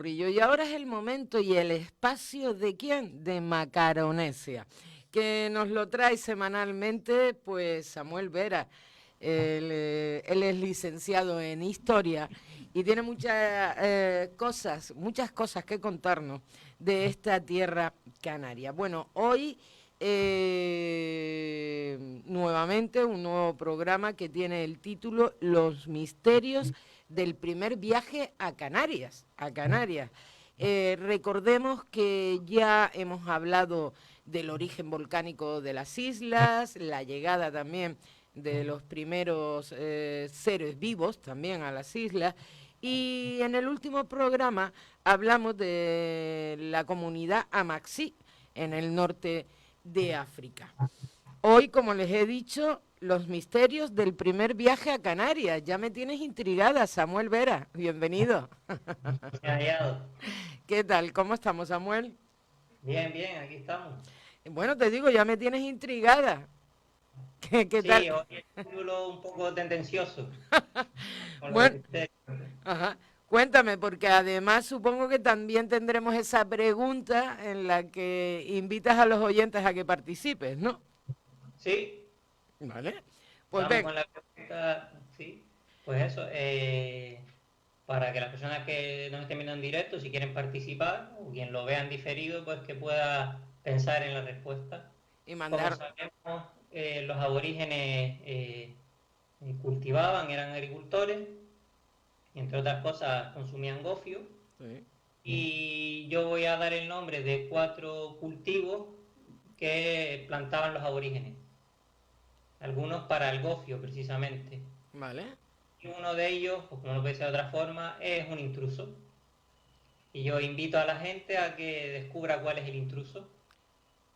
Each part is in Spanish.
Currillo. Y ahora es el momento y el espacio ¿de quién? De Macaronesia, que nos lo trae semanalmente pues Samuel Vera. Él es licenciado en Historia y tiene muchas cosas que contarnos de esta tierra canaria. Bueno, hoy nuevamente un nuevo programa que tiene el título Los misterios del primer viaje a Canarias. Recordemos que ya hemos hablado del origen volcánico de las islas, la llegada también de los primeros seres vivos también a las islas, y en el último programa hablamos de la comunidad Amaxí en el norte de África. Hoy, como les he dicho, los misterios del primer viaje a Canarias. Ya me tienes intrigada, Samuel Vera. Bienvenido. Hallado. ¿Qué tal? ¿Cómo estamos, Samuel? Bien, bien, aquí estamos. Bueno, te digo, ya me tienes intrigada. ¿Qué tal? Sí, hoy el título un poco tendencioso con los Bueno, misterios. ajá. Cuéntame, porque además supongo que también tendremos esa pregunta en la que invitas a los oyentes a que participes, ¿no? Sí, Vale. Pues vamos ven. con la pregunta. Sí, pues eso. Para que las personas que nos estén viendo en directo, si quieren participar, o quien lo vea en diferido, pues que pueda pensar en la respuesta. Y Como mandar. sabemos, los aborígenes cultivaban, eran agricultores, y entre otras cosas consumían gofio. Sí. Y yo voy a dar el nombre de 4 cultivos que plantaban los aborígenes, algunos para el gofio precisamente. Vale. Y uno de ellos, pues como no puede ser de otra forma, es un intruso. Y yo invito a la gente a que descubra cuál es el intruso.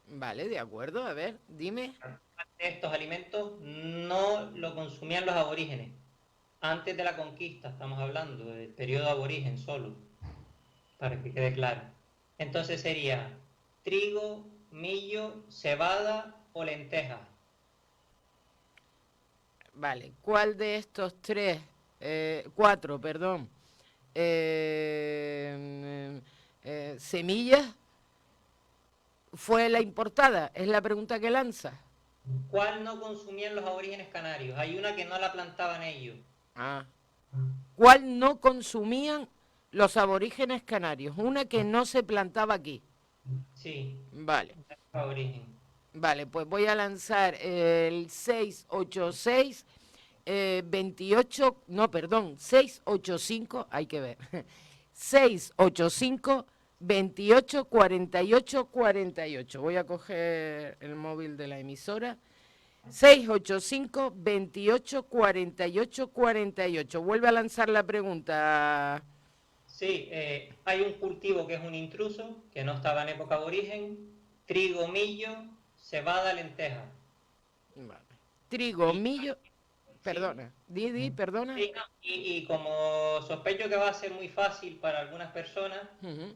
Vale, de acuerdo. A ver, dime. Estos alimentos no lo consumían los aborígenes. Antes de la conquista, estamos hablando del periodo aborigen solo, para que quede claro. Entonces sería trigo, millo, cebada o lenteja. Vale, ¿cuál de estos cuatro, perdón, semillas fue la importada? Es la pregunta que lanza. ¿Cuál no consumían los aborígenes canarios? Hay una que no la plantaban ellos. Ah. ¿Cuál no consumían los aborígenes canarios? Una que no se plantaba aquí. Sí, Vale. aborigen. Vale, pues voy a lanzar el 686 28, no, perdón, 685, hay que ver, 685 28 48 48. Voy a coger el móvil de la emisora. 685 28 48 48. Vuelve a lanzar la pregunta. Sí, hay un cultivo que es un intruso, que no estaba en época aborigen, trigo, millo, cebada, lenteja. Vale. Trigo, Y, millo, sí, perdona, perdona. sí, no, y como sospecho que va a ser muy fácil para algunas personas, Ujú.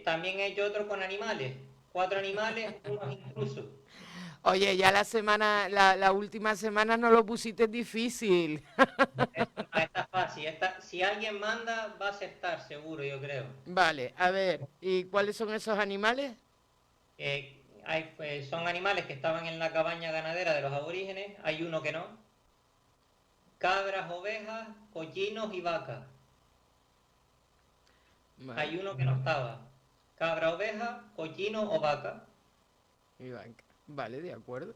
también he hecho otro con animales. 4 animales, unos intrusos. Oye, ya la última semana no lo pusiste difícil. Esta es fácil. Si alguien manda, va a aceptar, seguro, yo creo. Vale, a ver, ¿y cuáles son esos animales? Pues, son animales que estaban en la cabaña ganadera de los aborígenes. Hay uno que no. Cabras, ovejas, cochinos y vacas. Vale, Hay uno que no estaba. Cabra, oveja, cochino o vaca. Ivanka. Vale, de acuerdo.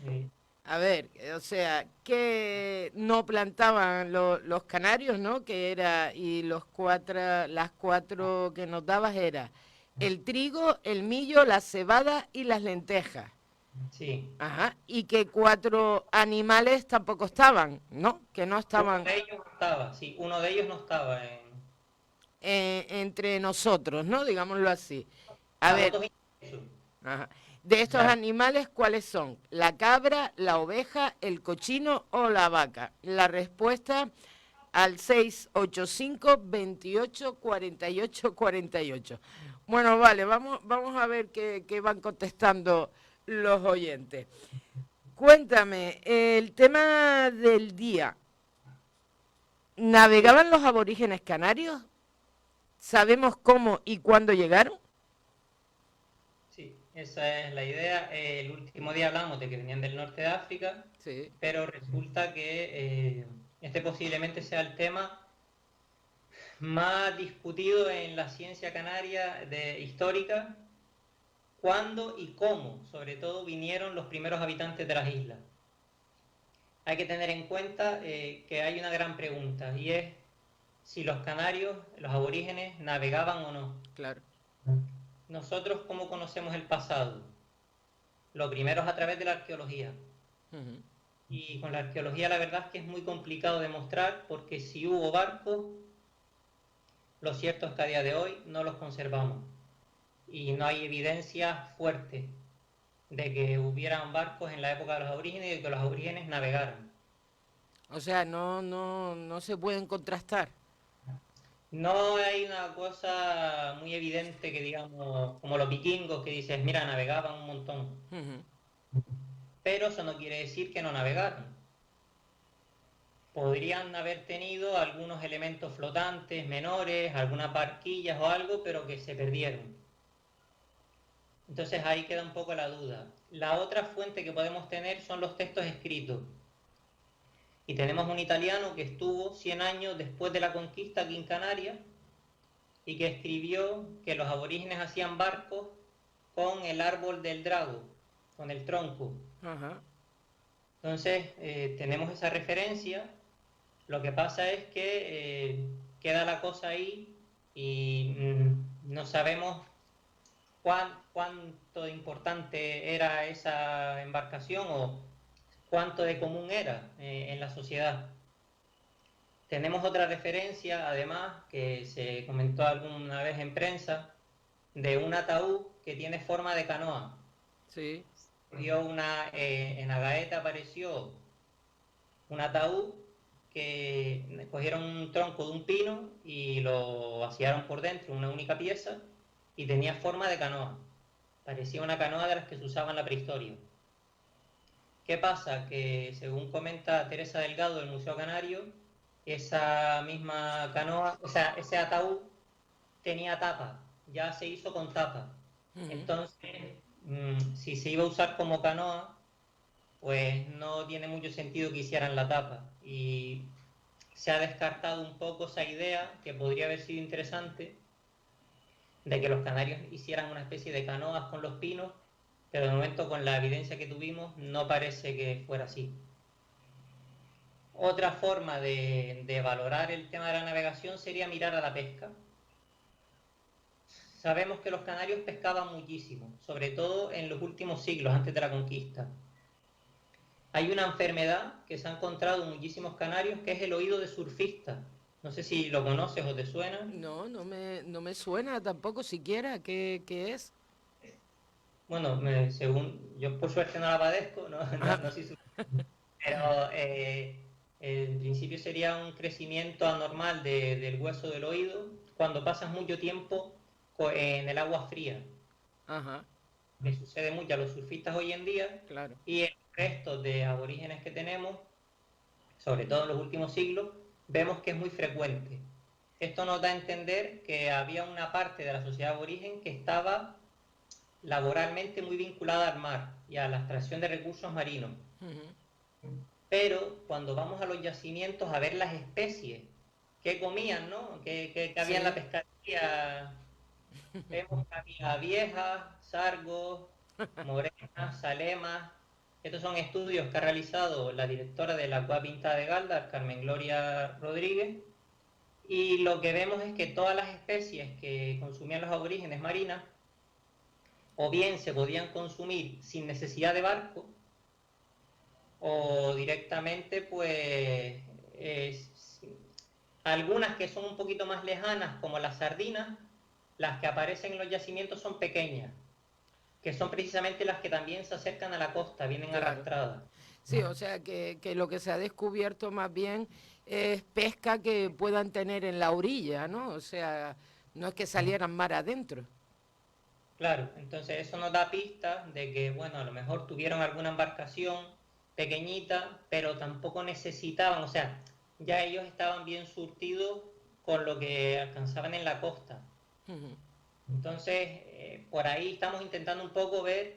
Sí. A ver, o sea, que no plantaban los canarios, ¿no? Que era, y las cuatro que nos dabas era el trigo, el millo, la cebada y las lentejas. Sí. Ajá, y que cuatro animales tampoco estaban, ¿no? Que no Uno estaban de ellos no estaba, sí. Uno de ellos no estaba en... entre nosotros, ¿no? Digámoslo así. A Estaban ver, todos intrusos. ajá. De estos Ya. animales, ¿cuáles son? ¿La cabra, la oveja, el cochino o la vaca? La respuesta al 685 28 48 48. Bueno, vale, vamos a ver qué van contestando los oyentes. Cuéntame, el tema del día. ¿Navegaban los aborígenes canarios? ¿Sabemos cómo y cuándo llegaron? Sí, esa es la idea. El último día hablamos de que venían del norte de África, Sí. pero resulta que este posiblemente sea el tema más discutido en la ciencia canaria histórica, cuándo y cómo, sobre todo, vinieron los primeros habitantes de las islas. Hay que tener en cuenta que hay una gran pregunta, y es si los canarios, los aborígenes, navegaban o no. Claro. Nosotros, ¿cómo conocemos el pasado? Lo primero es a través de la arqueología. Uh-huh. Y con la arqueología la verdad es que es muy complicado demostrar, porque si hubo barcos, lo cierto es que a día de hoy no los conservamos. Y no hay evidencia fuerte de que hubieran barcos en la época de los aborígenes y de que los aborígenes navegaran. O sea, no se pueden contrastar. No hay una cosa muy evidente que digamos, como los vikingos que dices, mira, navegaban un montón. Uh-huh. Pero eso no quiere decir que no navegaron. Podrían haber tenido algunos elementos flotantes menores, algunas barquillas o algo, pero que se perdieron. Entonces ahí queda un poco la duda. La otra fuente que podemos tener son los textos escritos. Y tenemos un italiano que estuvo 100 años después de la conquista aquí en Canarias y que escribió que los aborígenes hacían barcos con el árbol del drago, con el tronco. Ajá. Entonces tenemos esa referencia. Lo que pasa es que queda la cosa ahí y no sabemos cuánto de importante era esa embarcación o cuánto de común era en la sociedad. Tenemos otra referencia, además, que se comentó alguna vez en prensa, de un ataúd que tiene forma de canoa. Sí. En Agaeta apareció un ataúd que cogieron un tronco de un pino y lo vaciaron por dentro, una única pieza, y tenía forma de canoa. Parecía una canoa de las que se usaban en la prehistoria. ¿Qué pasa? Que según comenta Teresa Delgado del Museo Canario, esa misma canoa, o sea, ese ataúd tenía tapa, ya se hizo con tapa. Uh-huh. Entonces, si se iba a usar como canoa, pues no tiene mucho sentido que hicieran la tapa. Y se ha descartado un poco esa idea, que podría haber sido interesante, de que los canarios hicieran una especie de canoas con los pinos, pero de momento con la evidencia que tuvimos no parece que fuera así. Otra forma de valorar el tema de la navegación sería mirar a la pesca. Sabemos que los canarios pescaban muchísimo, sobre todo en los últimos siglos, antes de la conquista. Hay una enfermedad que se ha encontrado en muchísimos canarios, que es el oído de surfista. No sé si lo conoces o te suena. No me suena tampoco siquiera. ¿Qué es? Bueno, según yo por suerte no la padezco, no soy surfista, pero en principio sería un crecimiento anormal del hueso del oído cuando pasas mucho tiempo en el agua fría. Ajá. Le sucede mucho a los surfistas hoy en día, Claro. y el resto de aborígenes que tenemos, sobre todo en los últimos siglos, vemos que es muy frecuente. Esto nos da a entender que había una parte de la sociedad aborigen que estaba laboralmente muy vinculada al mar y a la extracción de recursos marinos. Uh-huh. Pero cuando vamos a los yacimientos a ver las especies que comían, ¿no? Que había en la pescadería, vemos que había viejas, sargos, morenas, salemas. Estos son estudios que ha realizado la directora de la Cueva Pintada de Galdar, Carmen Gloria Rodríguez, y lo que vemos es que todas las especies que consumían los aborígenes marinas o bien se podían consumir sin necesidad de barco, o directamente, pues, algunas que son un poquito más lejanas, como las sardinas, las que aparecen en los yacimientos son pequeñas, que son precisamente las que también se acercan a la costa, vienen arrastradas. Sí, o sea que lo que se ha descubierto más bien es pesca que puedan tener en la orilla, ¿no? O sea, no es que salieran mar adentro. Claro, entonces eso nos da pistas de que, bueno, a lo mejor tuvieron alguna embarcación pequeñita, pero tampoco necesitaban, o sea, ya ellos estaban bien surtidos con lo que alcanzaban en la costa. Entonces, por ahí estamos intentando un poco ver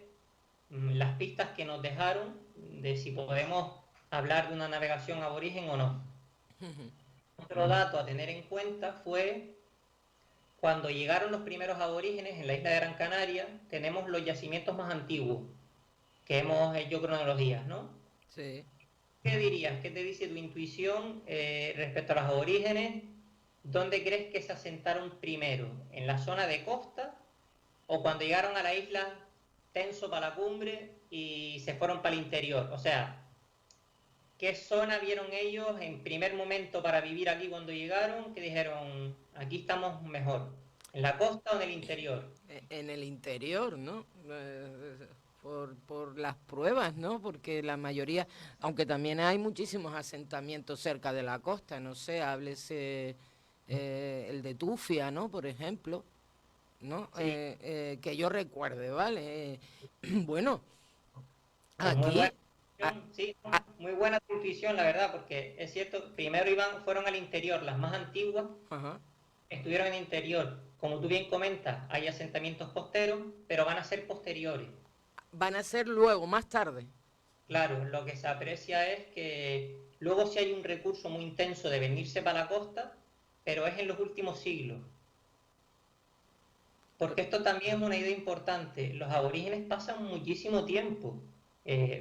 las pistas que nos dejaron de si podemos hablar de una navegación aborigen o no. Otro dato a tener en cuenta fue cuando llegaron los primeros aborígenes en la isla de Gran Canaria, tenemos los yacimientos más antiguos que hemos hecho cronologías, ¿no? Sí. ¿Qué dirías? ¿Qué te dice tu intuición respecto a los aborígenes? ¿Dónde crees que se asentaron primero? ¿En la zona de costa o cuando llegaron a la isla Tenso para la cumbre y se fueron para el interior? O sea, ¿qué zona vieron ellos en primer momento para vivir aquí cuando llegaron? Que dijeron, aquí estamos mejor, ¿en la costa o en el interior? En el interior, ¿no? Por las pruebas, ¿no? Porque la mayoría, aunque también hay muchísimos asentamientos cerca de la costa, no sé, háblese el de Tufia, ¿no? Por ejemplo, ¿no? Sí, Que yo recuerde, ¿vale? Bueno, pues muy aquí... buena a- intuición, sí, a- muy buena tu intuición, la verdad, porque es cierto, primero fueron al interior, las más antiguas ajá. estuvieron en el interior. Como tú bien comentas, hay asentamientos costeros, pero van a ser posteriores. Van a ser luego, más tarde. Claro, lo que se aprecia es que luego sí hay un recurso muy intenso de venirse para la costa, pero es en los últimos siglos. Porque esto también es una idea importante. Los aborígenes pasan muchísimo tiempo.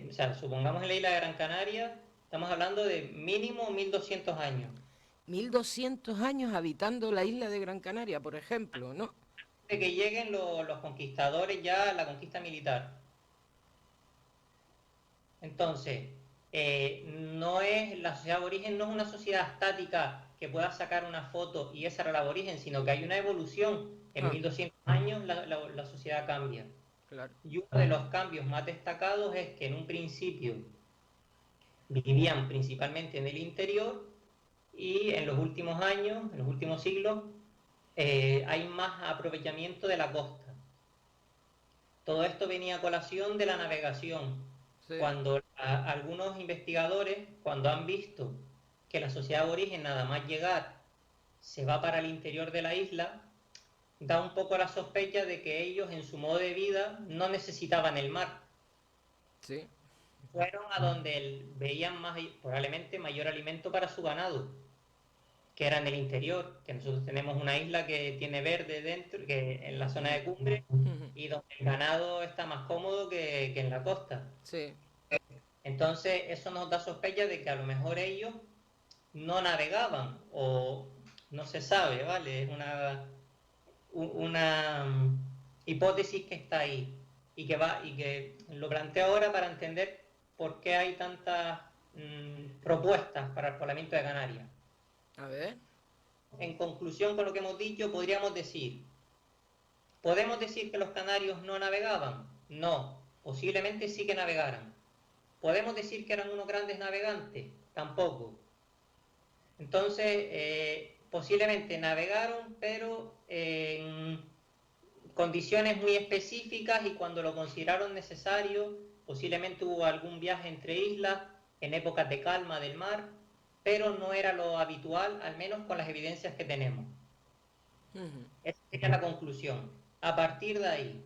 O sea, supongamos en la isla de Gran Canaria, estamos hablando de mínimo 1200 años. 1200 años habitando la isla de Gran Canaria, por ejemplo, ¿no? De que lleguen los conquistadores ya a la conquista militar. Entonces, no es, la sociedad aborigen no es una sociedad estática que pueda sacar una foto y esa era la aborigen, sino que hay una evolución. En Ah, 1200 años la sociedad cambia. claro. Y uno de los cambios más destacados es que en un principio vivían principalmente en el interior y en los últimos años, en los últimos siglos, hay más aprovechamiento de la costa. Todo esto venía a colación de la navegación. Sí. Cuando algunos investigadores, cuando han visto que la sociedad aborigen nada más llegar se va para el interior de la isla, da un poco la sospecha de que ellos en su modo de vida no necesitaban el mar. Sí. Fueron a donde veían más, probablemente mayor alimento para su ganado, que era en el interior, que nosotros tenemos una isla que tiene verde dentro, que en la zona de cumbre, y donde el ganado está más cómodo que en la costa. Sí. Entonces, eso nos da sospecha de que a lo mejor ellos no navegaban, o no se sabe, ¿vale? Es una hipótesis que está ahí, y que lo planteo ahora para entender por qué hay tantas propuestas para el poblamiento de Canarias. A ver. En conclusión con lo que hemos dicho, ¿podemos decir que los canarios no navegaban? No, posiblemente sí que navegaran. ¿Podemos decir que eran unos grandes navegantes? Tampoco. Entonces, posiblemente navegaron, pero en condiciones muy específicas y cuando lo consideraron necesario, posiblemente hubo algún viaje entre islas en épocas de calma del mar, pero no era lo habitual, al menos con las evidencias que tenemos. Esa sería la conclusión. A partir de ahí,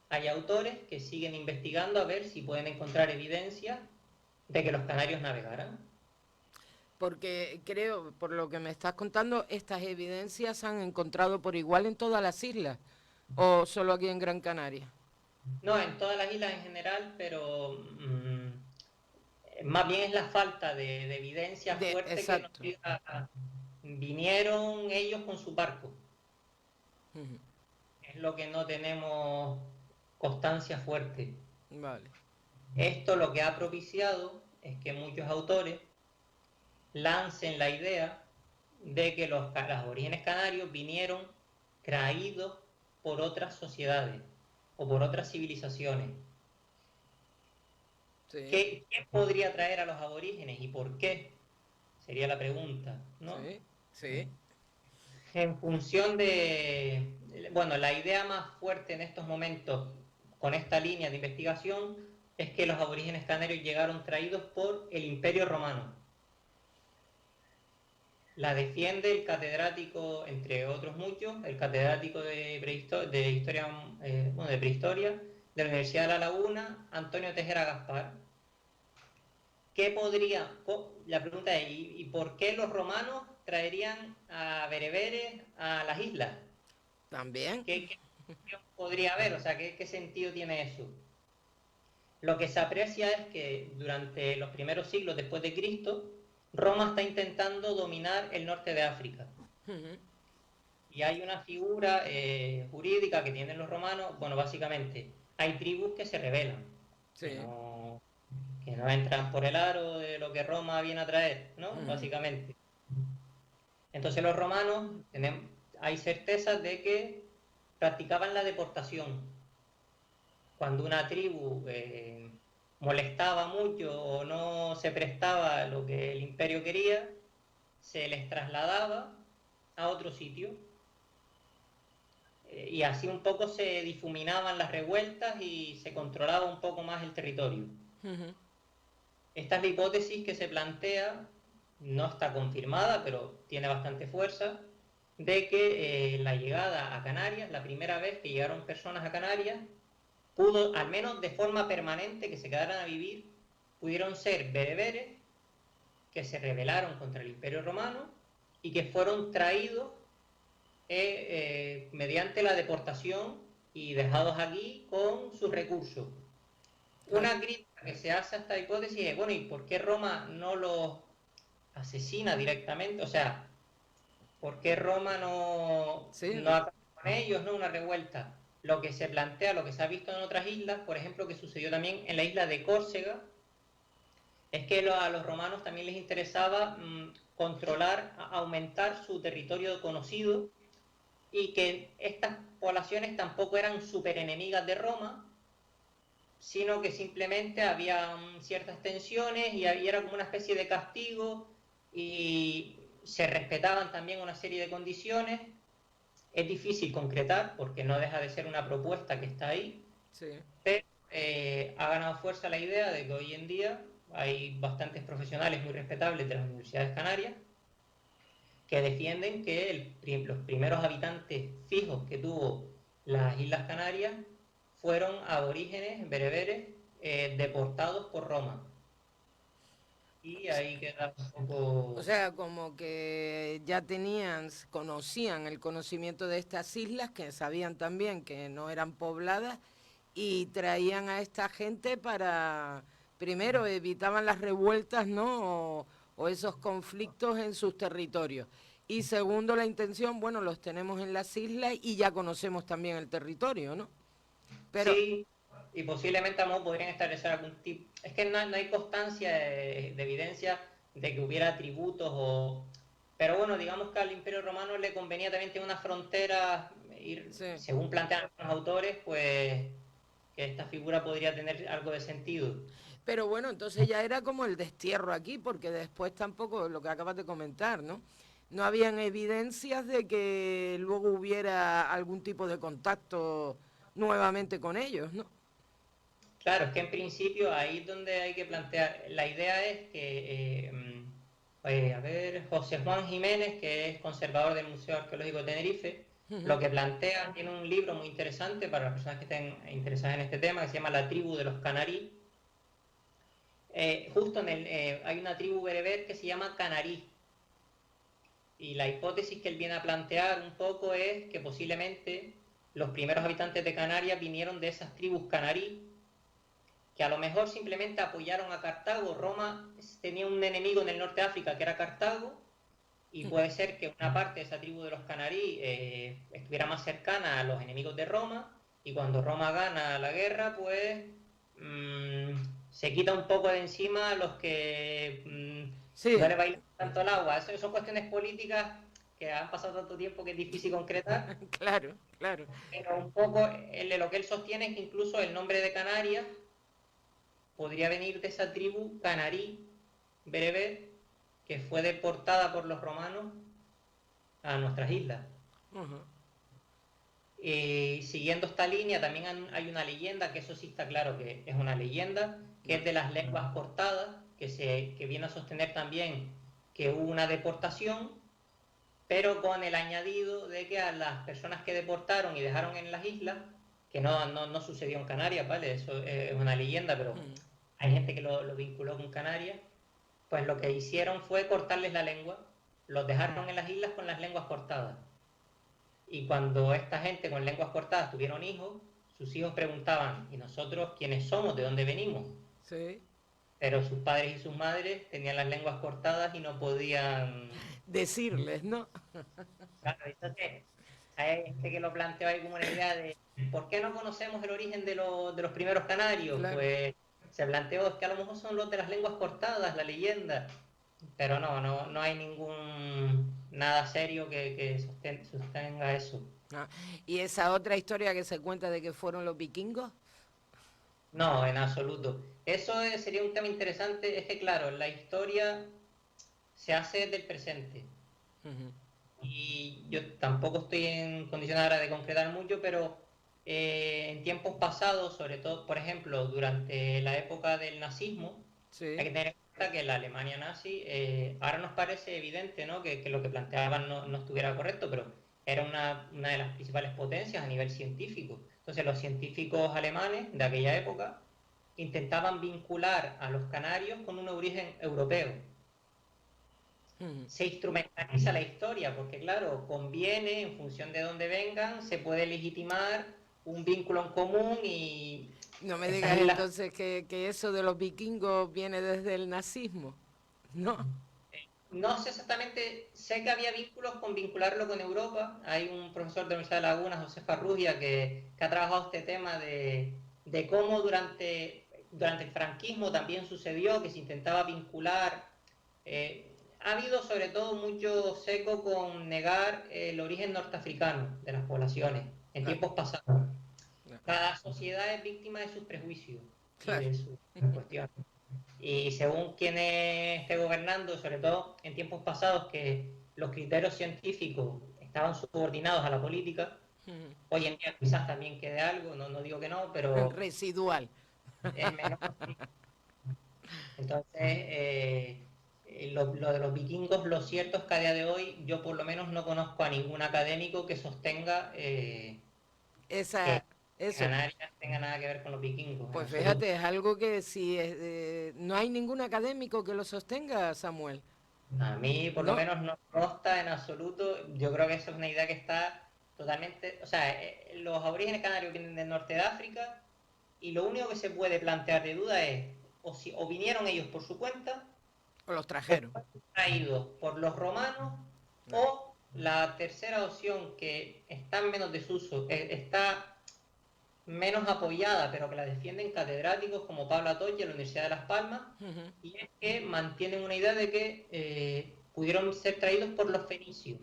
hay autores que siguen investigando a ver si pueden encontrar evidencia de que los canarios navegaran. Porque creo, por lo que me estás contando, estas evidencias se han encontrado por igual en todas las islas o solo aquí en Gran Canaria. No, en todas las islas en general, pero más bien es la falta de evidencia fuerte que nos Exacto. diga, vinieron ellos con su barco. Es lo que no tenemos constancia fuerte. Vale. Esto lo que ha propiciado es que muchos autores lancen la idea de que los aborígenes canarios vinieron traídos por otras sociedades o por otras civilizaciones. Sí. ¿Quién podría traer a los aborígenes y por qué? Sería la pregunta, ¿no? Sí. Sí. En función de, bueno, la idea más fuerte en estos momentos con esta línea de investigación es que los aborígenes canarios llegaron traídos por el Imperio Romano. la defiende el catedrático, entre otros muchos, el catedrático de historia, bueno, de prehistoria de la Universidad de La Laguna, Antonio Tejera Gaspar. La pregunta es, ¿y por qué los romanos traerían a bereberes a las islas? También. ¿Qué podría haber? O sea, ¿qué sentido tiene eso? Lo que se aprecia es que durante los primeros siglos después de Cristo, Roma está intentando dominar el norte de África. Y hay una figura jurídica que tienen los romanos, bueno, básicamente, hay tribus que se rebelan, Sí. que no entran por el aro de lo que Roma viene a traer, ¿no? Básicamente. Entonces los romanos, hay certezas de que practicaban la deportación. Cuando una tribu molestaba mucho o no se prestaba a lo que el imperio quería, se les trasladaba a otro sitio. Y así un poco se difuminaban las revueltas y se controlaba un poco más el territorio. Esta es la hipótesis que se plantea, no está confirmada, pero tiene bastante fuerza, de que la llegada a Canarias, la primera vez que llegaron personas a Canarias, pudo, al menos de forma permanente, que se quedaran a vivir, pudieron ser bereberes que se rebelaron contra el Imperio Romano y que fueron traídos mediante la deportación y dejados aquí con sus recursos. Una crítica que se hace a esta hipótesis es, bueno, ¿y por qué Roma no los asesina directamente? O sea, ¿por qué Roma no acaba con ellos, no una revuelta? Lo que se plantea, lo que se ha visto en otras islas, por ejemplo, que sucedió también en la isla de Córcega, es que a los romanos también les interesaba controlar, aumentar su territorio conocido, y que estas poblaciones tampoco eran súper enemigas de Roma, sino que simplemente había ciertas tensiones y era como una especie de castigo y se respetaban también una serie de condiciones. Es difícil concretar porque no deja de ser una propuesta que está ahí, pero ha ganado fuerza la idea de que hoy en día hay bastantes profesionales muy respetables de las universidades canarias que defienden que los primeros habitantes fijos que tuvo las Islas Canarias fueron aborígenes bereberes deportados por Roma. Y ahí queda un poco... O sea, como que ya conocían el conocimiento de estas islas, que sabían también que no eran pobladas, y traían a esta gente para, primero, evitaban las revueltas, ¿no? O esos conflictos en sus territorios. Y segundo, la intención, bueno, los tenemos en las islas y ya conocemos también el territorio, ¿no? Pero, sí, y posiblemente a lo mejor podrían establecer algún tipo... Es que no hay constancia de evidencia de que hubiera tributos o... Pero bueno, digamos que al Imperio Romano le convenía también tener una frontera, según plantean los autores, pues que esta figura podría tener algo de sentido. Pero bueno, entonces ya era como el destierro aquí, porque después tampoco, lo que acabas de comentar, ¿no? No habían evidencias de que luego hubiera algún tipo de contacto nuevamente con ellos, ¿no? Claro, es que en principio ahí es donde hay que plantear. La idea es que, a ver, José Juan Jiménez, que es conservador del Museo Arqueológico de Tenerife, lo que plantea, tiene un libro muy interesante para las personas que estén interesadas en este tema, que se llama La tribu de los canarí. Justo hay una tribu bereber que se llama canarí. Y la hipótesis que él viene a plantear un poco es que posiblemente los primeros habitantes de Canarias vinieron de esas tribus canarí, que a lo mejor simplemente apoyaron a Cartago. Roma tenía un enemigo en el norte de África que era Cartago, y puede ser que una parte de esa tribu de los canarí estuviera más cercana a los enemigos de Roma, y cuando Roma gana la guerra, pues se quita un poco de encima a los que no le bailan tanto el agua. Eso son cuestiones políticas que han pasado tanto tiempo que es difícil concretar. Claro, claro. Pero un poco lo que él sostiene es que incluso el nombre de Canarias podría venir de esa tribu canarí bereber que fue deportada por los romanos a nuestras islas. Siguiendo esta línea, también hay una leyenda, que eso sí está claro que es una leyenda, que es de las lenguas cortadas, que viene a sostener también que hubo una deportación pero con el añadido de que a las personas que deportaron y dejaron en las islas, que no sucedió en Canarias, ¿vale? Eso es una leyenda, pero hay gente que lo vinculó con Canarias, pues lo que hicieron fue cortarles la lengua, los dejaron en las islas con las lenguas cortadas. Y cuando esta gente con lenguas cortadas tuvieron hijos, sus hijos preguntaban, ¿y nosotros quiénes somos? ¿De dónde venimos? Sí. Pero sus padres y sus madres tenían las lenguas cortadas y no podían Decirles, ¿no? claro, entonces, hay gente que lo planteó ahí como una idea de ¿por qué no conocemos el origen de los primeros canarios? Claro. Pues se planteó es que a lo mejor son los de las lenguas cortadas, la leyenda, pero no hay ningún nada serio que sostenga eso. Ah, ¿y esa otra historia que se cuenta de que fueron los vikingos? No, en absoluto. Eso sería un tema interesante, es que claro, la historia se hace desde el presente. Ujú. Y yo tampoco estoy en condición ahora de concretar mucho, pero en tiempos pasados, sobre todo, por ejemplo, durante la época del nazismo, Sí. hay que tener en cuenta que la Alemania nazi, ahora nos parece evidente, ¿no? Que lo que planteaban no estuviera correcto, pero era una de las principales potencias a nivel científico. Entonces los científicos alemanes de aquella época intentaban vincular a los canarios con un origen europeo. Se instrumentaliza la historia, porque claro, conviene, en función de dónde vengan, se puede legitimar un vínculo en común y No me estas digas islas... entonces que eso de los vikingos viene desde el nazismo. No. No sé exactamente, sé que había vínculos con vincularlo con Europa. Hay un profesor de la Universidad de Laguna, José Farrugia, que ha trabajado este tema de cómo durante el franquismo también sucedió que se intentaba vincular. Ha habido sobre todo mucho seco con negar el origen norteafricano de las poblaciones en Claro, tiempos pasados. claro, Cada sociedad es víctima de sus prejuicios y claro. de sus cuestiones. Y según quien esté gobernando, sobre todo en tiempos pasados que los criterios científicos estaban subordinados a la política, hoy en día quizás también quede algo, no digo que no, pero Residual. es menor. Entonces, lo de los vikingos, lo cierto es que a día de hoy yo por lo menos no conozco a ningún académico que sostenga que Esa, eso. Canarias tenga nada que ver con los vikingos, en Pues absoluto. fíjate, es algo que si no hay ningún académico que lo sostenga, Samuel, A mí, por lo ¿no? menos, no consta en absoluto. Yo creo que eso es una idea que está totalmente. O sea, los aborígenes canarios vienen del norte de África y lo único que se puede plantear de duda es o vinieron ellos por su cuenta O los o trajeron. fueron traídos por los romanos Claro. o la tercera opción que está en menos desuso, está menos apoyada, pero que la defienden catedráticos como Pablo Atoche en la Universidad de Las Palmas, Ujú. y es que mantienen una idea de que pudieron ser traídos por los fenicios.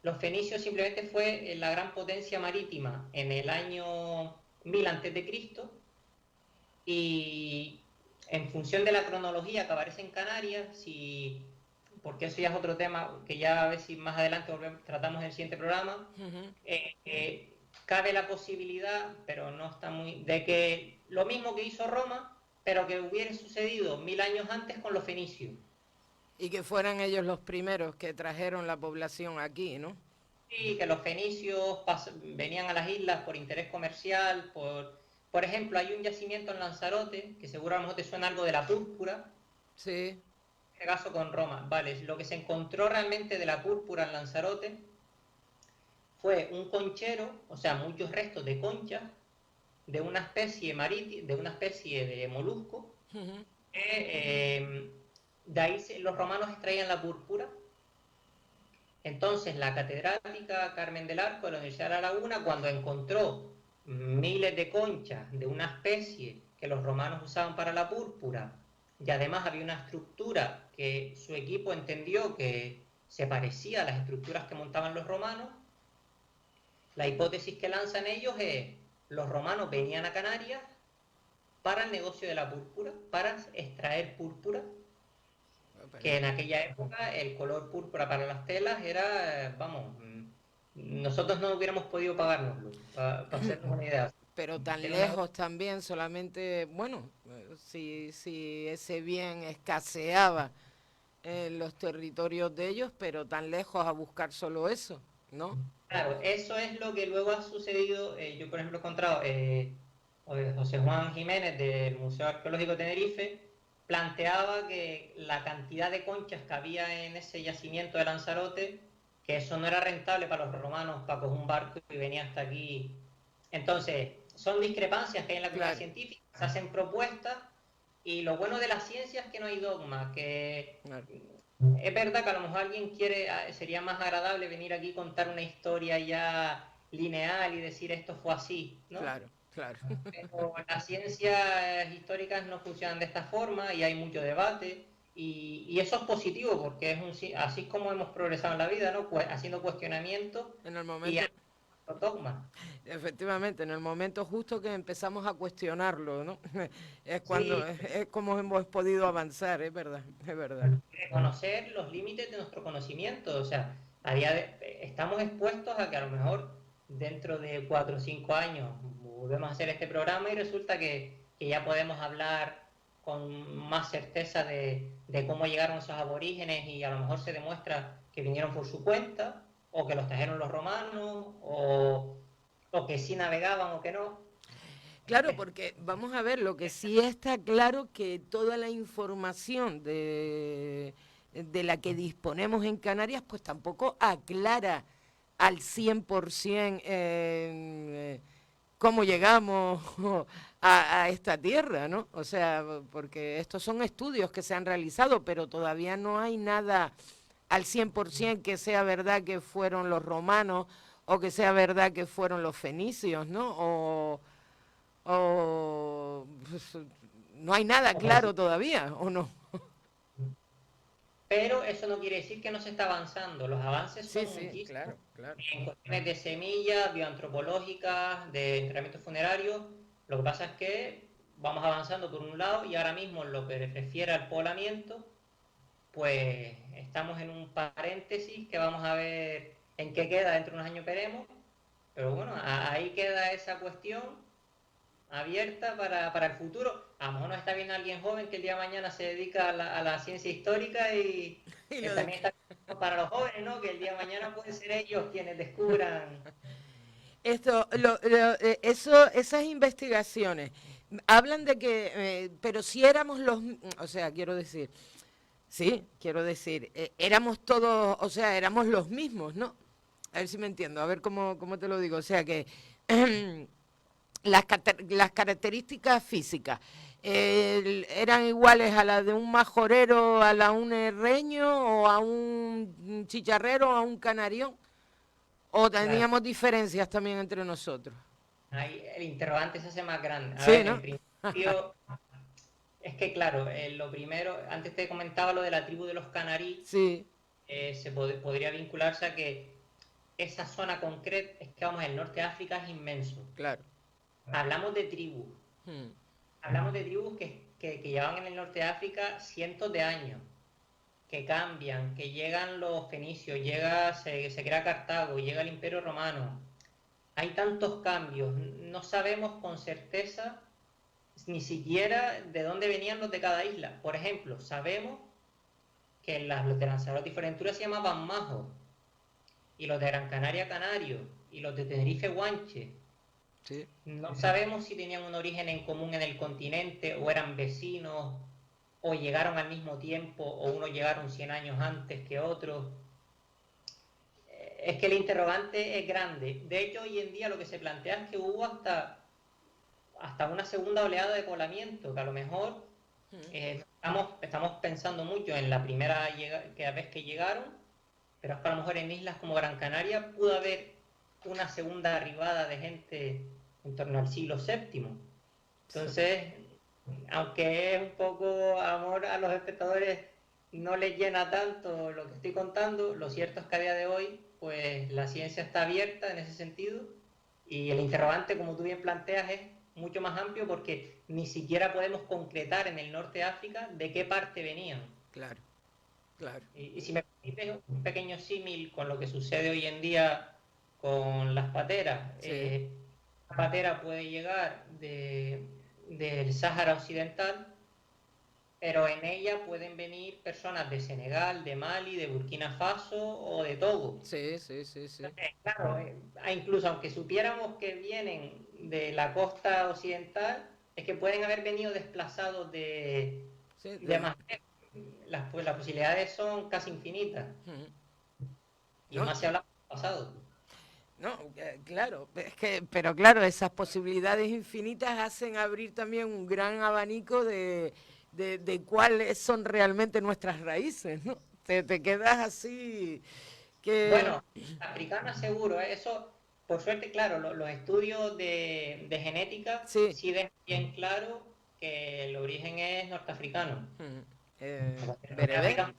Los fenicios simplemente fue la gran potencia marítima en el año 1000 a.C. y en función de la cronología que aparece en Canarias, porque eso ya es otro tema que ya a ver si más adelante tratamos en el siguiente programa, Ujú. cabe la posibilidad, pero no está muy, de que lo mismo que hizo Roma, pero que hubiera sucedido 1000 años antes con los fenicios. Y que fueran ellos los primeros que trajeron la población aquí, ¿no? Sí, que los fenicios venían a las islas por interés comercial, por ejemplo, hay un yacimiento en Lanzarote, que seguro a lo mejor te suena algo de la púrpura, Sí. en este caso con Roma. Vale, lo que se encontró realmente de la púrpura en Lanzarote fue un conchero, o sea, muchos restos de conchas de una especie marítima, de una especie de molusco, Ujú. que de ahí los romanos extraían la púrpura. Entonces la catedrática Carmen del Arco de la Universidad de La Laguna, cuando encontró miles de conchas de una especie que los romanos usaban para la púrpura, y además había una estructura que su equipo entendió que se parecía a las estructuras que montaban los romanos, la hipótesis que lanzan ellos es: los romanos venían a Canarias para el negocio de la púrpura, para extraer púrpura, que en aquella época el color púrpura para las telas era, vamos, nosotros no hubiéramos podido pagárnoslo, para hacernos una idea. Pero tan Era una... lejos también, solamente, bueno, si ese bien escaseaba en los territorios de ellos, pero tan lejos a buscar solo eso, ¿no? Claro, eso es lo que luego ha sucedido. Yo, por ejemplo, he encontrado José Juan Jiménez del Museo Arqueológico de Tenerife, planteaba que la cantidad de conchas que había en ese yacimiento de Lanzarote, que eso no era rentable para los romanos para coger un barco y venir hasta aquí. Entonces, son discrepancias que hay en la comunidad Claro, científica, se hacen propuestas y lo bueno de la ciencia es que no hay dogma, que claro, es verdad que a lo mejor alguien quiere, sería más agradable venir aquí y contar una historia ya lineal y decir esto fue así, ¿no? claro, claro. Pero las ciencias históricas no funcionan de esta forma y hay mucho debate y eso es positivo porque así es como hemos progresado en la vida, ¿no? Haciendo cuestionamientos En el y momento, haciendo dogmas. efectivamente, en el momento justo que empezamos a cuestionarlo, ¿no? Es cuando, Sí, es como hemos podido avanzar, es verdad, es verdad. reconocer los límites de nuestro conocimiento. O sea, estamos expuestos a que a lo mejor dentro de 4 o 5 años volvemos a hacer este programa y resulta que ya podemos hablar con más certeza de cómo llegaron esos aborígenes y a lo mejor se demuestra que vinieron por su cuenta o que los trajeron los romanos o que sí navegaban o que no. Claro, porque vamos a ver, lo que sí está claro que toda la información de la que disponemos en Canarias, pues tampoco aclara al 100% cómo llegamos a esta tierra, ¿no? O sea, porque estos son estudios que se han realizado, pero todavía no hay nada al 100% que sea verdad que fueron los romanos o que sea verdad que fueron los fenicios, ¿no? O pues, no hay nada claro todavía, ¿o no? Pero eso no quiere decir que no se está avanzando. Los avances Sí, son sí, muchísimos claro, claro. en cuestiones de semillas, bioantropológicas, de entrenamientos funerarios. Lo que pasa es que vamos avanzando por un lado y ahora mismo en lo que refiere al poblamiento, pues estamos en un paréntesis que vamos a ver en qué queda dentro de unos años veremos. Pero bueno, ahí queda esa cuestión abierta para el futuro. A lo mejor nos está viendo alguien joven que el día de mañana se dedica a la ciencia histórica y Y lo de también está para los jóvenes, ¿no? Que el día de mañana pueden ser ellos quienes descubran. esto, eso, esas investigaciones hablan de que, pero si éramos los, o sea, quiero decir, sí, quiero decir, éramos todos, o sea, éramos los mismos, ¿no? A ver si me entiendo, a ver cómo te lo digo, o sea que las características físicas eran iguales a las de un majorero, a la un herreño o a un chicharrero o a un canarión, o Claro, teníamos diferencias también entre nosotros. ahí el interrogante se hace más grande. A Sí, ver, ¿no? en principio, es que claro, lo primero, antes te comentaba lo de la tribu de los canarí, Sí, podría vincularse a que esa zona concreta, es que vamos, el norte de África es inmenso. claro. Hablamos de tribus, Hmm, hablamos de tribus que llevan en el norte de África cientos de años, que cambian, que llegan los fenicios, se crea Cartago, llega el Imperio Romano. Hay tantos cambios, no sabemos con certeza ni siquiera de dónde venían los de cada isla. Por ejemplo, sabemos que los de Lanzarote y Fuerteventura se llamaban Majos, y los de Gran Canaria Canario, y los de Tenerife Guanche. sí. No sabemos si tenían un origen en común en el continente o eran vecinos o llegaron al mismo tiempo o unos llegaron 100 años antes que otros. Es que el interrogante es grande. De hecho, hoy en día lo que se plantea es que hubo hasta una segunda oleada de poblamiento, que a lo mejor Hmm, estamos pensando mucho en la primera vez que llegaron, pero es que a lo mejor en islas como Gran Canaria pudo haber una segunda arribada de gente en torno al siglo VII. sí. Entonces, aunque es un poco amor a los espectadores, no les llena tanto lo que estoy contando, lo cierto es que a día de hoy, pues la ciencia está abierta en ese sentido y el interrogante, como tú bien planteas, es mucho más amplio porque ni siquiera podemos concretar en el norte de África de qué parte venían. Claro, claro. Y si me permites un pequeño símil con lo que sucede hoy en día con las pateras, Sí, la patera puede llegar del Sáhara Occidental pero en ella pueden venir personas de Senegal, de Mali, de Burkina Faso o de Togo. Sí, sí, sí, sí. Claro, incluso aunque supiéramos que vienen de la costa occidental, es que pueden haber venido desplazados Sí, de más lejos. Las posibilidades son casi infinitas. Y ¿no? más si hablamos del pasado. No, claro, es que, pero claro, esas posibilidades infinitas hacen abrir también un gran abanico de cuáles son realmente nuestras raíces, ¿no? Te quedas así que... Bueno, africana seguro, ¿eh? Eso, por suerte, claro, los estudios de genética Sí. sí dejan bien claro que el origen es norteafricano. De Bereber. África,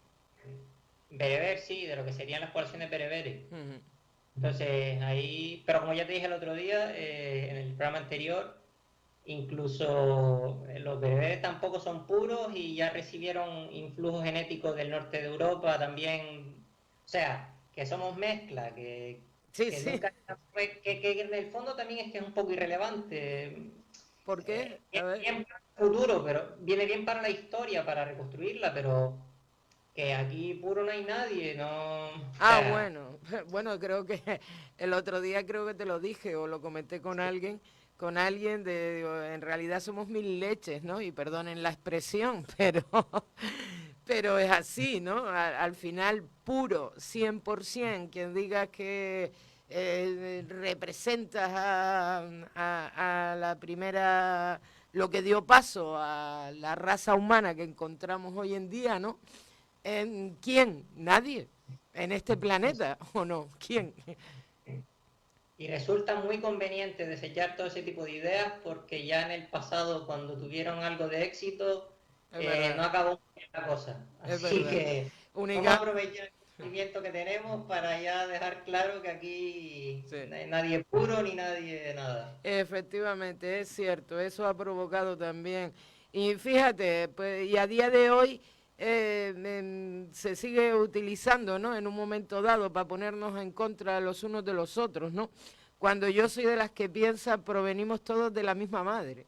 bereber, sí, de lo que serían las poblaciones bereberes. Ujú. Entonces, ahí, pero como ya te dije el otro día, en el programa anterior, incluso los bereberes tampoco son puros y ya recibieron influjos genéticos del norte de Europa también. O sea, que somos mezcla, Sí, que sí. nunca. Que en el fondo también es que es un poco irrelevante. ¿Por qué? A Bien, ver. bien para el futuro, pero viene bien para la historia, para reconstruirla, pero que aquí puro no hay nadie, no. O Ah, sea. bueno, bueno, creo que el otro día creo que te lo dije o lo comenté con alguien de, digo, en realidad somos mil leches, ¿no? Y perdonen la expresión, pero es así, ¿no? Al final, puro, 100%, quien diga que representas a la primera, lo que dio paso a la raza humana que encontramos hoy en día, ¿no? ¿En quién? Nadie. En este planeta, ¿o no? ¿Quién? Y resulta muy conveniente desechar todo ese tipo de ideas porque ya en el pasado, cuando tuvieron algo de éxito, Es verdad, no acabó muy bien la cosa. es Así verdad. que vamos a Única, aprovechar el conocimiento que tenemos para ya dejar claro que aquí sí. nadie es puro ni nadie nada. Efectivamente, es cierto, eso ha provocado también. Y fíjate, pues, y a día de hoy se sigue utilizando, ¿no? En un momento dado para ponernos en contra los unos de los otros, ¿no? Cuando yo soy de las que piensa, provenimos todos de la misma madre.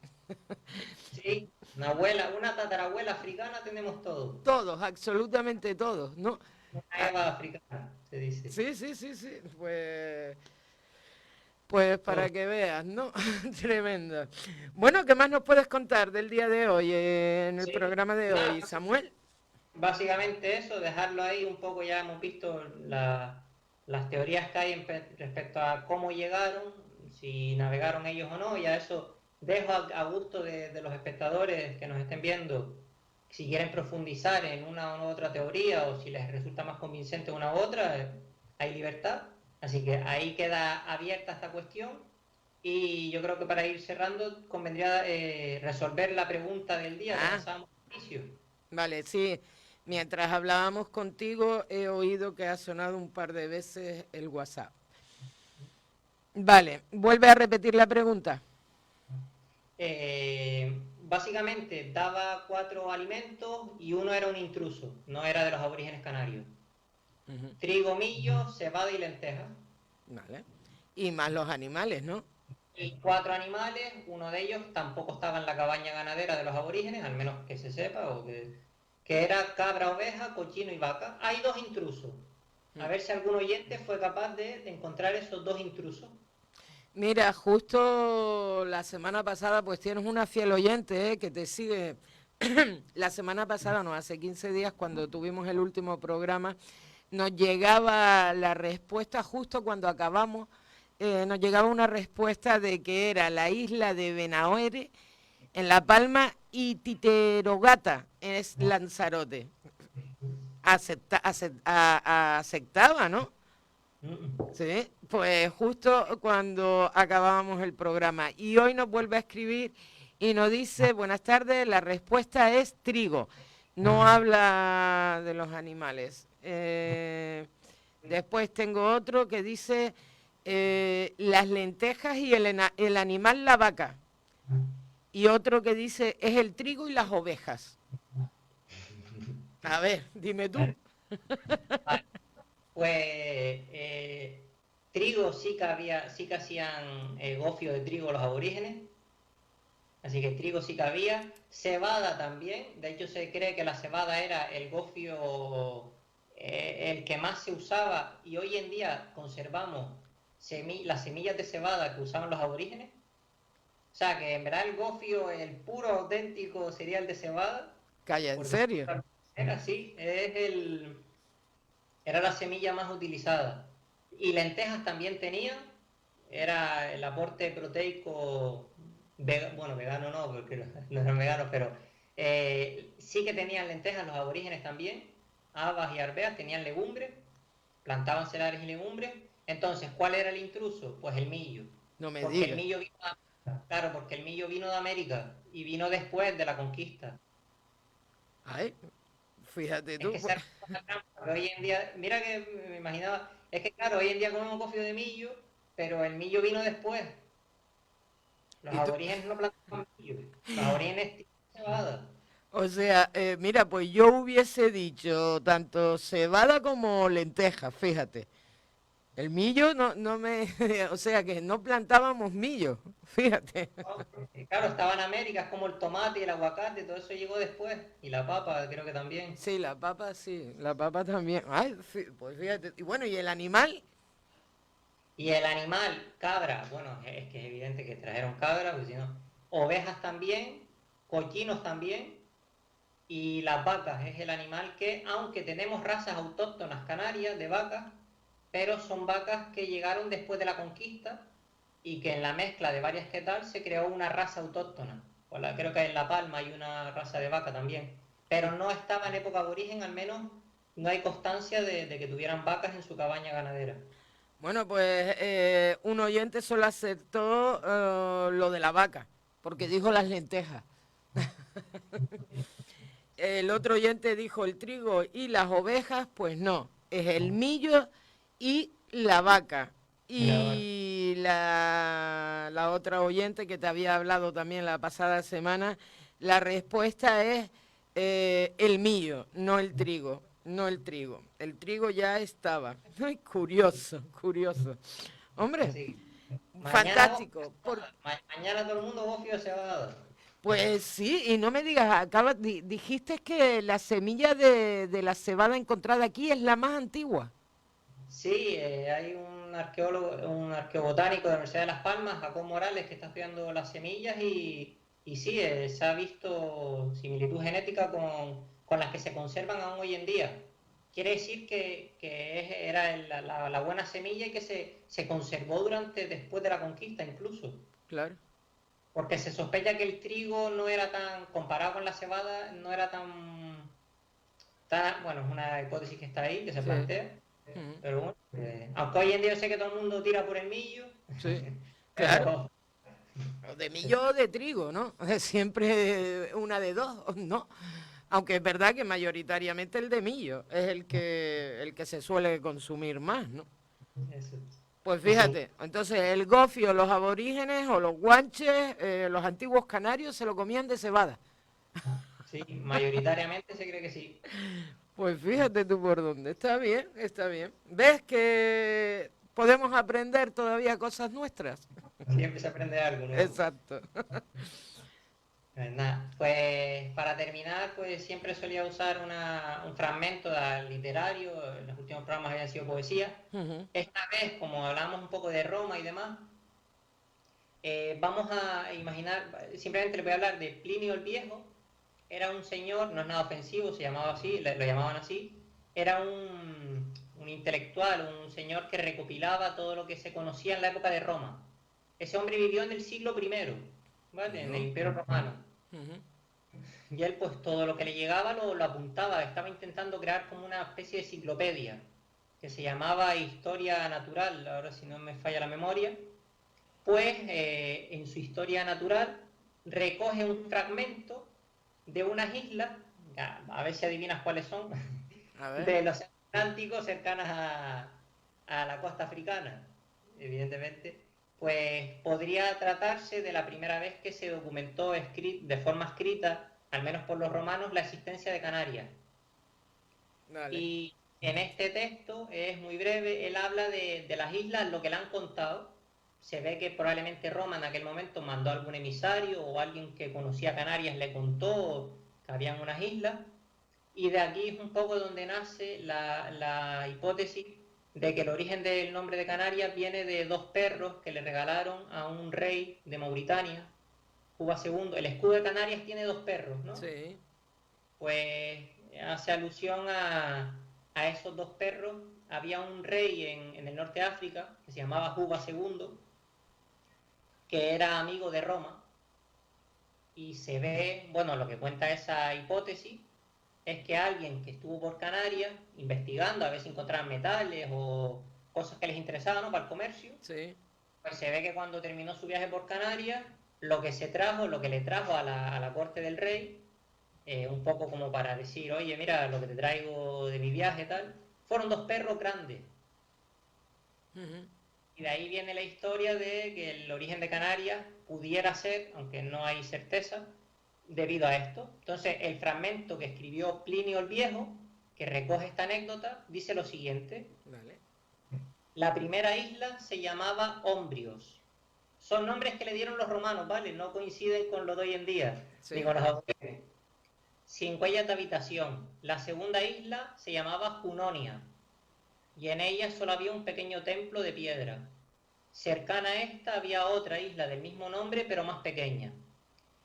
Sí, una abuela, una tatarabuela africana tenemos todos. Todos, absolutamente todos, ¿no? Una Ah, Eva africana, se dice. sí, sí, sí, sí, pues para Por que veas, ¿no? Tremendo. Bueno, ¿qué más nos puedes contar del día de hoy, en el sí, programa de hoy, nada, Samuel? básicamente eso, dejarlo ahí un poco, ya hemos visto las teorías que hay respecto a cómo llegaron, si navegaron ellos o no, ya eso dejo a gusto de los espectadores que nos estén viendo, si quieren profundizar en una u otra teoría o si les resulta más convincente una u otra, hay libertad, así que ahí queda abierta esta cuestión y yo creo que para ir cerrando convendría resolver la pregunta del día que Ah, lanzábamos al inicio. vale, sí. Mientras hablábamos contigo, he oído que ha sonado un par de veces el WhatsApp. Vale, vuelve a repetir la pregunta. Básicamente daba 4 alimentos y uno era un intruso, no era de los aborígenes canarios. Ujú. Trigo, millo, cebada y lenteja. Vale. Y más los animales, ¿no? Y 4 animales, uno de ellos tampoco estaba en la cabaña ganadera de los aborígenes, al menos que se sepa, que era cabra, oveja, cochino y vaca. Hay 2 intrusos. A Mm. ver si algún oyente fue capaz de encontrar esos 2 intrusos. Mira, justo la semana pasada, pues tienes una fiel oyente, que te sigue. La semana pasada, no, hace 15 días, cuando tuvimos el último programa, nos llegaba la respuesta justo cuando acabamos, nos llegaba una respuesta de que era la isla de Benaoere, en La Palma, y Titerogata, es Lanzarote. Aceptaba, ¿no? Mm. Sí, pues justo cuando acabábamos el programa. Y hoy nos vuelve a escribir y nos dice, buenas tardes, la respuesta es trigo. No habla de los animales. Después tengo otro que dice las lentejas y el animal la vaca. Y otro que dice es el trigo y las ovejas. A ver, dime tú. Vale. Pues trigo sí que hacían gofio de trigo los aborígenes. Así que trigo sí que había, cebada también, de hecho se cree que la cebada era el gofio el que más se usaba y hoy en día conservamos las semillas de cebada que usaban los aborígenes. O sea que en verdad el gofio, el puro auténtico sería el de cebada, Calla, ¿en porque serio? era así, era la semilla más utilizada. Y lentejas también tenía, era el aporte proteico, bueno, vegano no, porque no eran veganos, pero sí que tenían lentejas los aborígenes también, habas y arvejas, tenían legumbres, plantaban cereales y legumbres. Entonces, ¿cuál era el intruso? Pues el millo. No me Porque el digas. millo vino de América, claro, porque el millo vino de América y vino después de la conquista. Ay, fíjate Es tú, que pues. se ha la trampa, que hoy en día, mira que me imaginaba, es que claro, hoy en día comemos gofio de millo, pero el millo vino después. Los Y tú, aborígenes no plantaban millo, los aborígenes tienen cebada. o sea, mira, pues yo hubiese dicho tanto cebada como lenteja, fíjate. El millo no me, o sea que no plantábamos millo, fíjate. ¿No? Porque, claro, estaba en América, es como el tomate y el aguacate, todo eso llegó después. Y la papa, creo que también. Sí, la papa también. Ay, pues fíjate. Y bueno, ¿y el animal? Y el animal, cabra, bueno, es que es evidente que trajeron cabra, porque si no, ovejas también, cochinos también, y las vacas es el animal que, aunque tenemos razas autóctonas canarias de vacas, pero son vacas que llegaron después de la conquista y que en la mezcla de varias que tal se creó una raza autóctona. Creo que en La Palma hay una raza de vaca también, pero no estaba en época aborigen, al menos no hay constancia de que tuvieran vacas en su cabaña ganadera. Bueno, pues un oyente solo aceptó lo de la vaca, porque dijo las lentejas. El otro oyente dijo el trigo y las ovejas, pues no, es el millo y la vaca. Y la vaca. Y la otra oyente que te había hablado también la pasada semana, la respuesta es el millo, no el trigo, no el trigo. El trigo ya estaba. Ay, curioso, curioso. Hombre, Así, mañana, fantástico. mañana todo el mundo gofio cebada. Pues sí, y no me digas, dijiste que la semilla de la cebada encontrada aquí es la más antigua. Sí, hay un arqueólogo, un arqueobotánico de la Universidad de Las Palmas, Jacob Morales, que está estudiando las semillas y sí, se ha visto similitud genética con las que se conservan aún hoy en día. Quiere decir que era la buena semilla y que se conservó después de la conquista incluso. Claro. Porque se sospecha que el trigo no era tan, comparado con la cebada, no era bueno, es una hipótesis que está ahí, que se Sí. plantea, Ujú. pero bueno, aunque hoy en día yo sé que todo el mundo tira por el millo, Sí. Claro. pero O de millo o de trigo, ¿no? Siempre una de dos, ¿no? Aunque es verdad que mayoritariamente el de millo es el que se suele consumir más, ¿no? eso. Pues Y sí, fíjate, entonces el gofio, los aborígenes o los guanches, los antiguos canarios se lo comían de cebada. sí, mayoritariamente se cree que sí. Pues fíjate tú por dónde. Está bien, está bien. ¿Ves que podemos aprender todavía cosas nuestras? Siempre se aprende algo nuevo. Exacto. Pues nada, pues para terminar, pues siempre solía usar un fragmento literario, en los últimos programas habían sido poesía. Ujú. Esta vez, como hablamos un poco de Roma y demás, vamos a imaginar, simplemente le voy a hablar de Plinio el Viejo. Era un señor, no es nada ofensivo, se llamaba así, lo llamaban así. Era un intelectual, un señor que recopilaba todo lo que se conocía en la época de Roma. Ese hombre vivió en el siglo I, ¿vale? En el Bueno. Imperio Romano. Ujú. Y él, pues todo lo que le llegaba lo apuntaba. Estaba intentando crear como una especie de enciclopedia que se llamaba Historia Natural, ahora si no me falla la memoria. Pues en su Historia Natural recoge un fragmento de unas islas, a ver si adivinas cuáles son, A ver. del Océano Atlántico cercanas a la costa africana, evidentemente. Pues podría tratarse de la primera vez que se documentó de forma escrita, al menos por los romanos, la existencia de Canarias. Vale. Y en este texto es muy breve, él habla de las islas, lo que le han contado, se ve que probablemente Roma en aquel momento mandó algún emisario o alguien que conocía Canarias le contó que habían unas islas, y de aquí es un poco donde nace la hipótesis de que el origen del nombre de Canarias viene de dos perros que le regalaron a un rey de Mauritania, Juba II. El escudo de Canarias tiene dos perros, ¿no? Sí. Pues hace alusión a esos dos perros. Había un rey en el norte de África que se llamaba Juba II, que era amigo de Roma, y se ve, bueno, lo que cuenta esa hipótesis es que alguien que estuvo por Canarias investigando a ver si encontraban metales o cosas que les interesaban, ¿no?, para el comercio, Sí. pues se ve que cuando terminó su viaje por Canarias, lo que le trajo a la corte del rey, un poco como para decir, oye, mira, lo que te traigo de mi viaje, tal, fueron dos perros grandes. Ujú. Y de ahí viene la historia de que el origen de Canarias pudiera ser, aunque no hay certeza, debido a esto. Entonces, el fragmento que escribió Plinio el Viejo, que recoge esta anécdota, dice lo siguiente. Vale. La primera isla se llamaba Ombrios. Son nombres que le dieron los romanos, ¿vale? No coinciden con lo de hoy en día, Sí. ni con los aborígenes. Sin huellas de habitación. La segunda isla se llamaba Junonia, y en ella solo había un pequeño templo de piedra. Cercana a esta había otra isla del mismo nombre, pero más pequeña.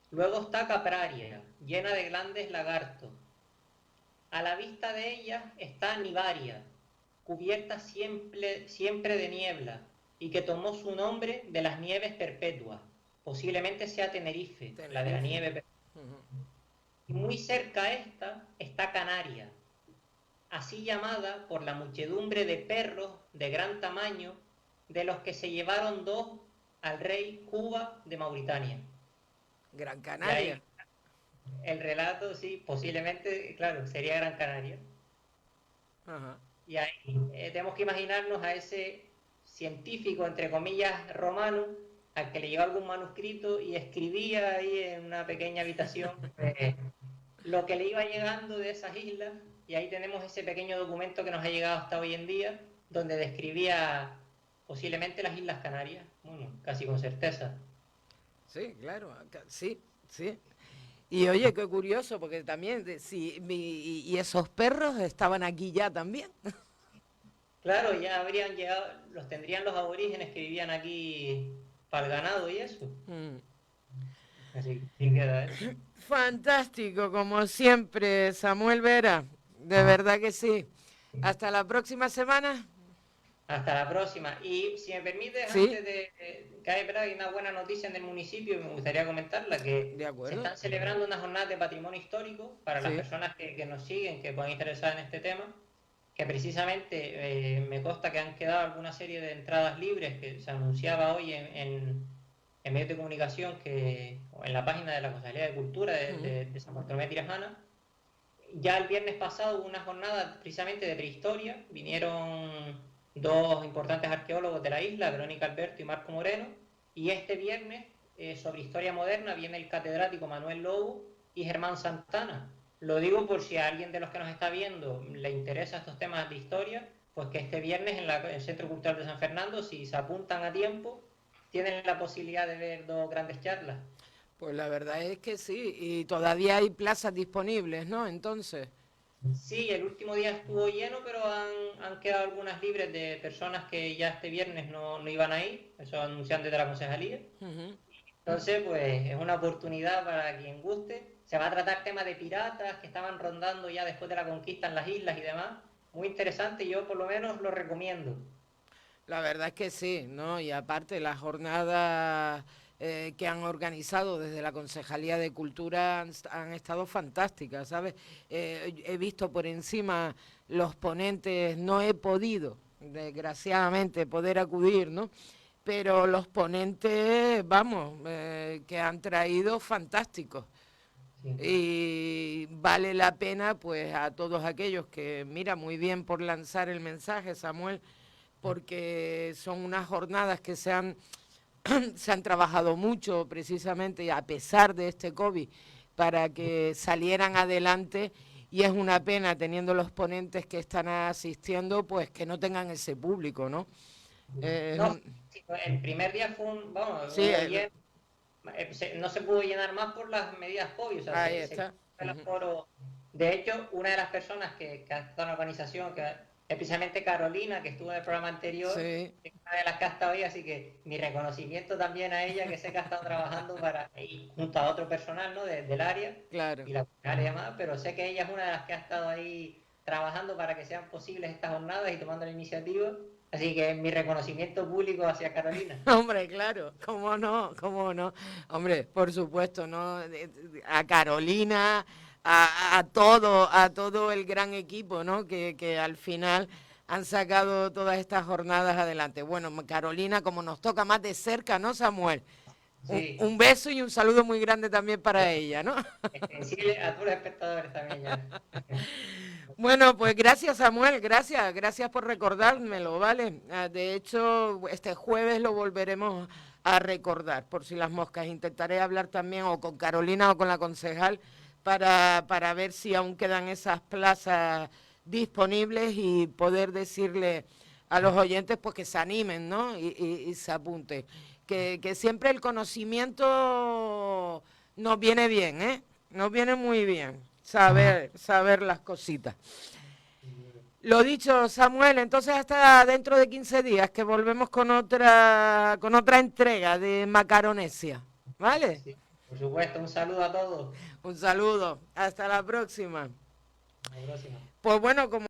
Luego está Capraria, llena de grandes lagartos. A la vista de ella está Nivaria, cubierta siempre de niebla, y que tomó su nombre de las nieves perpetuas. Posiblemente sea Tenerife. La de la nieve perpetua. Uh-huh. Y muy cerca a esta está Canaria, así llamada por la muchedumbre de perros de gran tamaño, de los que se llevaron dos al rey Juba de Mauritania. Gran Canaria. Ahí, el relato, sí, posiblemente, claro, sería Gran Canaria. Ajá. Y ahí tenemos que imaginarnos a ese científico, entre comillas, romano, al que le llegó algún manuscrito y escribía ahí en una pequeña habitación lo que le iba llegando de esas islas, y ahí tenemos ese pequeño documento que nos ha llegado hasta hoy en día, donde describía posiblemente las Islas Canarias, bueno, casi con certeza. Sí, claro, sí, sí. Y oye, qué curioso, porque también, y esos perros estaban aquí ya también. Claro, ya habrían llegado, los tendrían los aborígenes que vivían aquí para el ganado y eso. Así que queda, ¿eh? Fantástico, como siempre, Samuel Vera. De verdad que sí. Hasta la próxima semana. Hasta la próxima. Y si me permites, Sí, antes de que hay una buena noticia en el municipio, me gustaría comentarla, de que se acuerdo. están celebrando unas jornadas de patrimonio histórico para las Sí. personas que nos siguen, que puedan interesar en este tema, que precisamente me consta que han quedado alguna serie de entradas libres que se anunciaba hoy en medios de comunicación, o en la página de la Concejalía de Cultura de San Bartolomé de Tirajana. Ya el viernes pasado hubo una jornada precisamente de prehistoria, vinieron dos importantes arqueólogos de la isla, Verónica Alberto y Marco Moreno, y este viernes, sobre historia moderna, viene el catedrático Manuel Lobo y Germán Santana. Lo digo por si a alguien de los que nos está viendo le interesa estos temas de historia, pues que este viernes en el Centro Cultural de San Fernando, si se apuntan a tiempo, tienen la posibilidad de ver dos grandes charlas. Pues la verdad es que sí, y todavía hay plazas disponibles, ¿no? Entonces, Sí, el último día estuvo lleno, pero han quedado algunas libres de personas que ya este viernes no iban a ir, eso anuncian desde la concejalía. Entonces, pues es una oportunidad para quien guste. Se va a tratar temas de piratas que estaban rondando ya después de la conquista en las islas y demás. Muy interesante, yo por lo menos lo recomiendo. la verdad es que sí, ¿no? Y aparte las jornadas que han organizado desde la Concejalía de Cultura han estado fantásticas, ¿sabes? He visto por encima los ponentes, no he podido, desgraciadamente, poder acudir, ¿no? Pero los ponentes, vamos, que han traído fantásticos. Sí. Y vale la pena, pues, a todos aquellos que, mira, muy bien por lanzar el mensaje, Samuel, porque son unas jornadas que se han trabajado mucho precisamente y a pesar de este COVID para que salieran adelante, y es una pena teniendo los ponentes que están asistiendo pues que no tengan ese público, ¿no? No, el primer día fue vamos, Sí, no se pudo llenar más por las medidas COVID, o sea, ahí se está. el aforo. De hecho, una de las personas que ha estado en la organización, que es precisamente Carolina, que estuvo en el programa anterior, Sí, es una de las que ha estado ahí, así que mi reconocimiento también a ella, que sé que ha estado trabajando y junto a otro personal, ¿no? Del área claro. y la área y demás, pero sé que ella es una de las que ha estado ahí trabajando para que sean posibles estas jornadas y tomando la iniciativa. Así que mi reconocimiento público hacia Carolina. Hombre, claro, cómo no, cómo no. Hombre, por supuesto, ¿no? A Carolina, a todo el gran equipo, ¿no? Que al final han sacado todas estas jornadas adelante. Bueno, Carolina, como nos toca más de cerca, ¿no, Samuel? Un Sí, beso y un saludo muy grande también para ella, ¿no? extensible a todos los espectadores también ya. Bueno, pues gracias Samuel, gracias por recordármelo, ¿vale? De hecho, este jueves lo volveremos a recordar, por si las moscas. Intentaré hablar también o con Carolina o con la concejal para ver si aún quedan esas plazas disponibles y poder decirle a los oyentes pues que se animen, ¿no? Y se apunten. Que siempre el conocimiento nos viene bien, ¿eh? Nos viene muy bien saber las cositas. Lo dicho, Samuel, entonces hasta dentro de 15 días que volvemos con otra entrega de Macaronesia. ¿Vale? Sí, por supuesto, un saludo a todos. Un saludo. Hasta la próxima. Hasta la próxima. Pues bueno, como